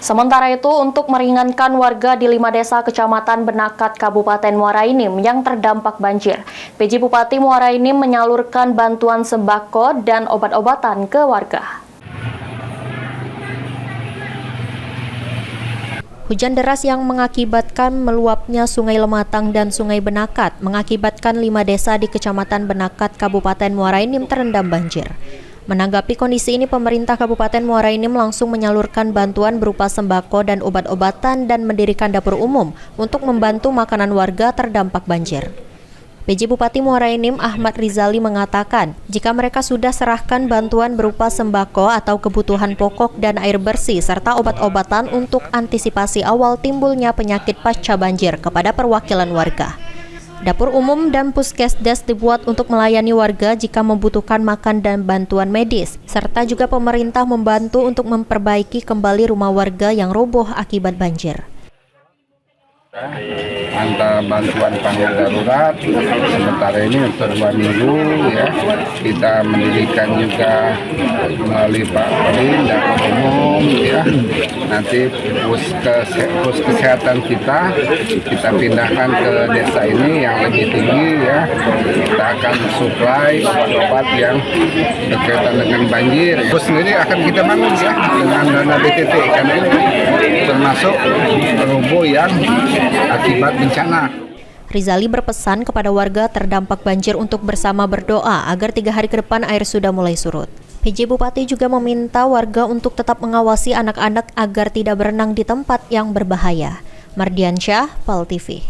Sementara itu, untuk meringankan warga di 5 desa Kecamatan Benakat, Kabupaten Muara Enim yang terdampak banjir, PJ Bupati Muara Enim menyalurkan bantuan sembako dan obat-obatan ke warga. Hujan deras yang mengakibatkan meluapnya Sungai Lematang dan Sungai Benakat mengakibatkan 5 desa di Kecamatan Benakat, Kabupaten Muara Enim terendam banjir. Menanggapi kondisi ini, pemerintah Kabupaten Muara Enim langsung menyalurkan bantuan berupa sembako dan obat-obatan dan mendirikan dapur umum untuk membantu makanan warga terdampak banjir. PJ Bupati Muara Enim Ahmad Rizali mengatakan, jika mereka sudah serahkan bantuan berupa sembako atau kebutuhan pokok dan air bersih serta obat-obatan untuk antisipasi awal timbulnya penyakit pasca banjir kepada perwakilan warga. Dapur umum dan puskesdes dibuat untuk melayani warga jika membutuhkan makan dan bantuan medis, serta juga pemerintah membantu untuk memperbaiki kembali rumah warga yang roboh akibat banjir. Antara bantuan pangan darurat, sementara ini untuk 2 minggu ya, kita mendirikan juga melalui Pak Pering dan umum ya. Nanti pos kesehatan kita pindahkan ke desa ini yang lebih tinggi ya. Kita akan suplai obat yang berkaitan dengan banjir. Pos sendiri akan kita bangun ya dengan dana BTT karena ini termasuk roboh yang akibat bencana. Rizali berpesan kepada warga terdampak banjir untuk bersama berdoa agar 3 hari ke depan air sudah mulai surut. PJ Bupati juga meminta warga untuk tetap mengawasi anak-anak agar tidak berenang di tempat yang berbahaya. Mardiansyah, PAL TV.